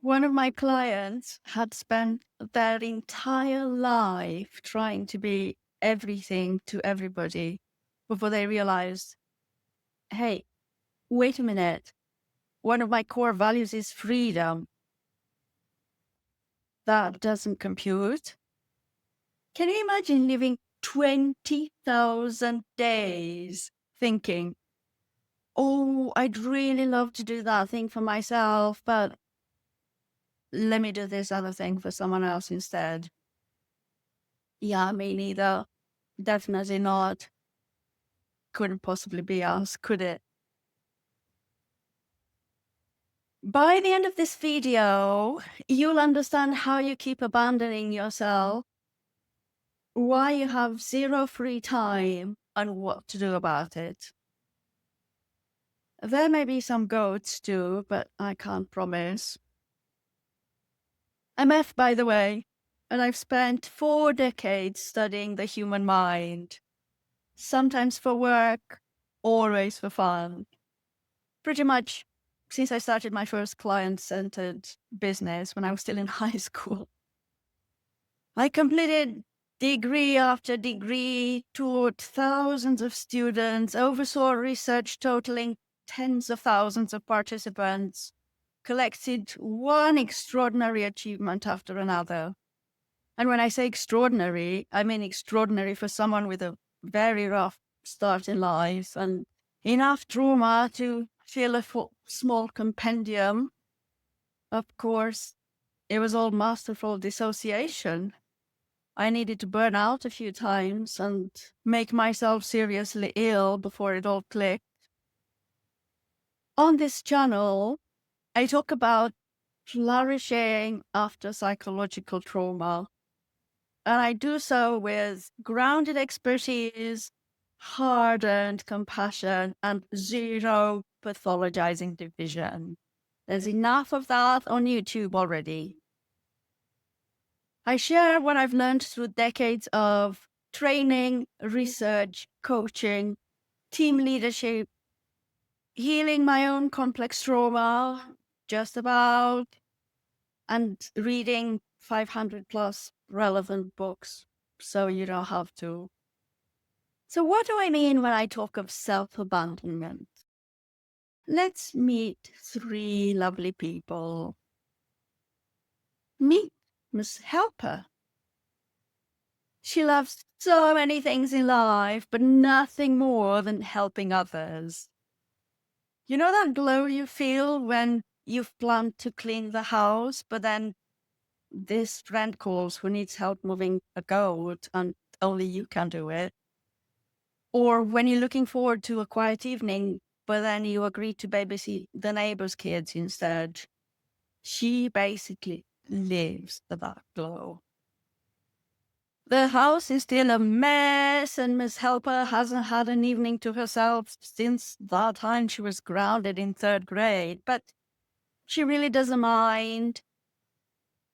One of my clients had spent their entire life trying to be everything to everybody before they realized, hey, wait a minute. One of my core values is freedom. That doesn't compute. Can you imagine living 20,000 days thinking, oh, I'd really love to do that thing for myself, but let me do this other thing for someone else instead? Yeah, me neither. Definitely not. Couldn't possibly be us, could it? By the end of this video, you'll understand how you keep abandoning yourself, why you have zero free time, and what to do about it. There may be some goats too, but I can't promise. I'm Eff, by the way, and I've spent 4 decades studying the human mind. Sometimes for work, always for fun. Pretty much since I started my first client-centered business when I was still in high school. I completed degree after degree, taught thousands of students, oversaw research totaling tens of thousands of participants, collected one extraordinary achievement after another. And when I say extraordinary, I mean extraordinary for someone with a very rough start in life and enough trauma to fill a small compendium. Of course, it was all masterful dissociation. I needed to burn out a few times and make myself seriously ill before it all clicked. On this channel, I talk about flourishing after psychological trauma. And I do so with grounded expertise, hard-earned compassion, and zero pathologizing division. There's enough of that on YouTube already. I share what I've learned through decades of training, research, coaching, team leadership, healing my own complex trauma, just about, and reading 500 plus relevant books, so you don't have to. So what do I mean when I talk of self-abandonment? Let's meet 3 lovely people. Meet Miss Helper. She loves so many things in life, but nothing more than helping others. You know that glow you feel when you've planned to clean the house, but then this friend calls who needs help moving a goat and only you can do it? Or when you're looking forward to a quiet evening, but then you agree to babysit the neighbor's kids instead? She basically lives for that glow. The house is still a mess, and Miss Helper hasn't had an evening to herself since that time she was grounded in 3rd grade, but she really doesn't mind.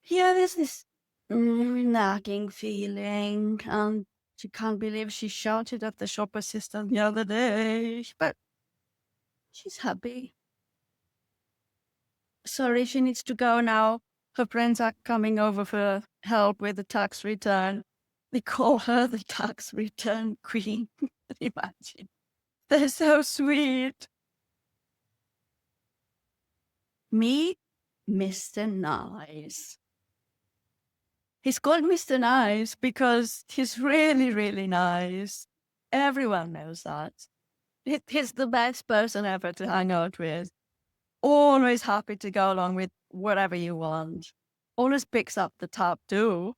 Yeah, there's this nagging feeling, and she can't believe she shouted at the shop assistant the other day, but she's happy. Sorry, she needs to go now. Her friends are coming over for help with the tax return. They call her the tax return queen. Imagine. They're so sweet. Meet Mr. Nice. He's called Mr. Nice because he's really, really nice. Everyone knows that. He's the best person ever to hang out with. Always happy to go along with whatever you want. Always picks up the tab too.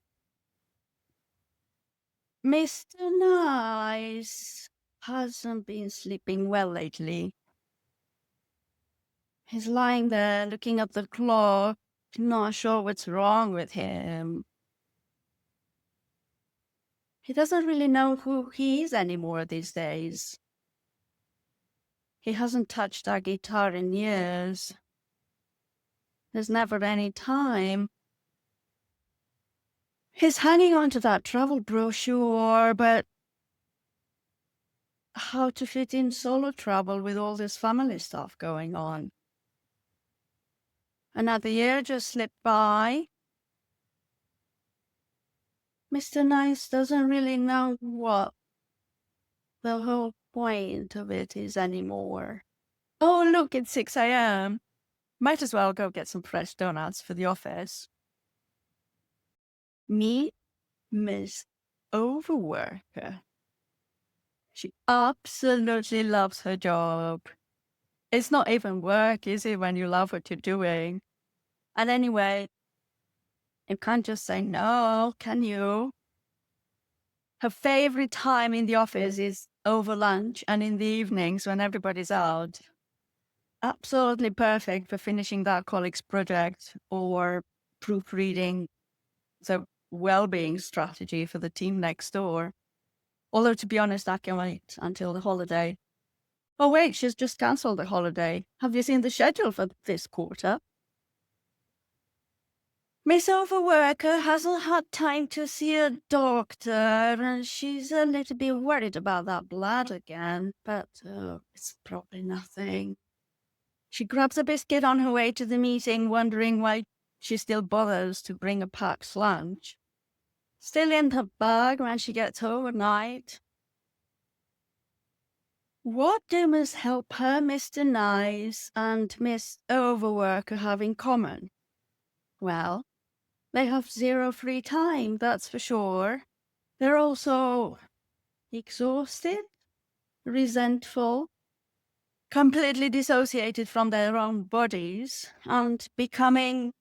Mr. Nice hasn't been sleeping well lately. He's lying there looking at the clock, not sure what's wrong with him. He doesn't really know who he is anymore these days. He hasn't touched our guitar in years. There's never any time. He's hanging on to that travel brochure, but how to fit in solo travel with all this family stuff going on? Another year just slipped by. Mr. Nice doesn't really know what the whole point of it is anymore. Oh, look, it's 6 a.m. Might as well go get some fresh donuts for the office. Meet Miss Overworker. She absolutely loves her job. It's not even work, is it, when you love what you're doing? And anyway, you can't just say no, can you? Her favorite time in the office is over lunch and in the evenings when everybody's out. Absolutely perfect for finishing that colleague's project or proofreading the well-being strategy for the team next door. Although, to be honest, I can wait until the holiday. Oh, wait, she's just cancelled the holiday. Have you seen the schedule for this quarter? Miss Overworker hasn't had time to see a doctor, and she's a little bit worried about that blood again, but it's probably nothing. She grabs a biscuit on her way to the meeting, wondering why she still bothers to bring a packed lunch. Still in her bag when she gets home at night. What do Miss Helper, Mr. Nice, and Miss Overworker have in common? Well, they have zero free time, that's for sure. They're also exhausted, resentful, completely dissociated from their own bodies, and becoming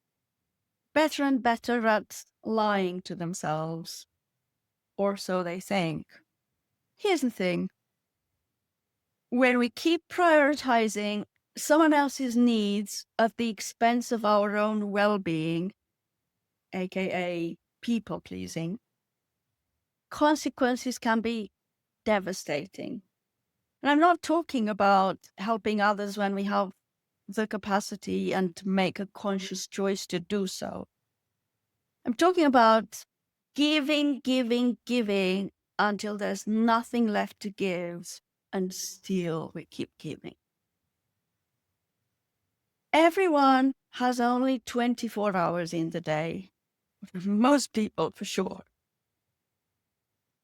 better and better at lying to themselves. Or so they think. Here's the thing. When we keep prioritizing someone else's needs at the expense of our own well-being, aka people-pleasing, consequences can be devastating. And I'm not talking about helping others when we have the capacity and make a conscious choice to do so. I'm talking about giving until there's nothing left to give, and still we keep giving. Everyone has only 24 hours in the day. Most people, for sure.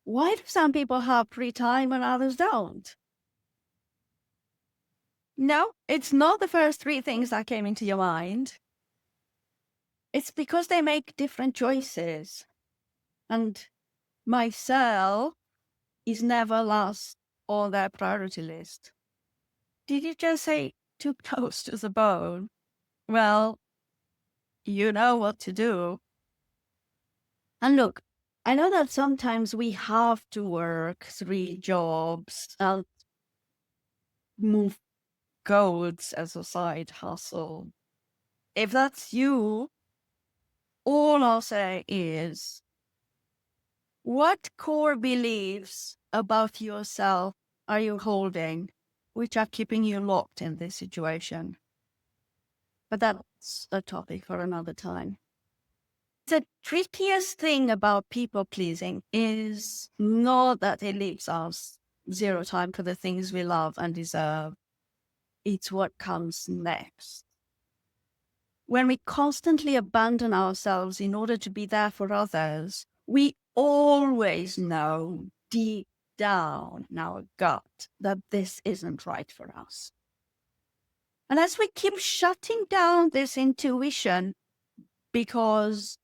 Why do some people have free time and others don't? No, it's not the first three things that came into your mind. It's because they make different choices. And myself is never last on their priority list. Did you just say too close to the bone? Well, you know what to do. And look, I know that sometimes we have to work 3 jobs and move goats as a side hustle. If that's you, all I'll say is, what core beliefs about yourself are you holding which are keeping you locked in this situation? But that's a topic for another time. The trickiest thing about people pleasing is not that it leaves us zero time for the things we love and deserve. It's what comes next. When we constantly abandon ourselves in order to be there for others, we always know deep down in our gut that this isn't right for us. And as we keep shutting down this intuition because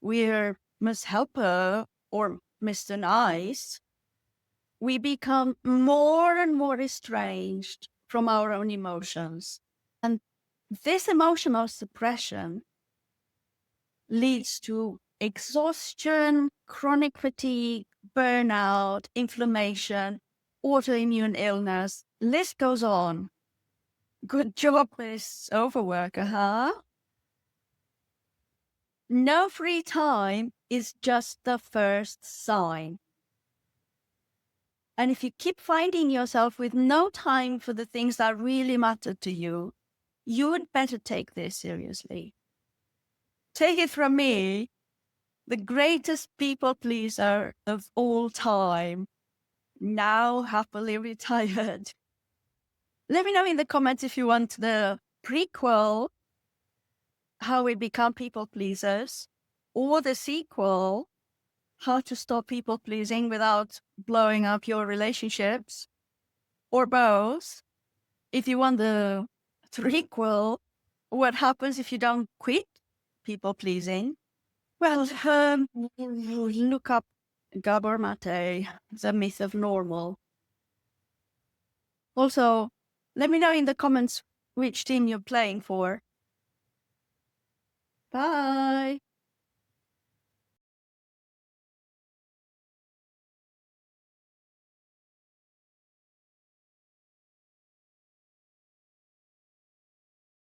we're Miss Helper or Mr. Nice, we become more and more estranged from our own emotions. And this emotional suppression leads to exhaustion, chronic fatigue, burnout, inflammation, autoimmune illness. List goes on. Good job, Miss Overworker, huh? No free time is just the first sign. And if you keep finding yourself with no time for the things that really matter to you, you would better take this seriously. Take it from me, the greatest people pleaser of all time, now happily retired. Let me know in the comments if you want the prequel How we become people pleasers, or the sequel, How to Stop People Pleasing Without Blowing Up Your Relationships, or both. If you want the threequel, What Happens If You Don't Quit People Pleasing? Well, look up Gabor Mate, The Myth of Normal. Also, let me know in the comments which team you're playing for. Bye!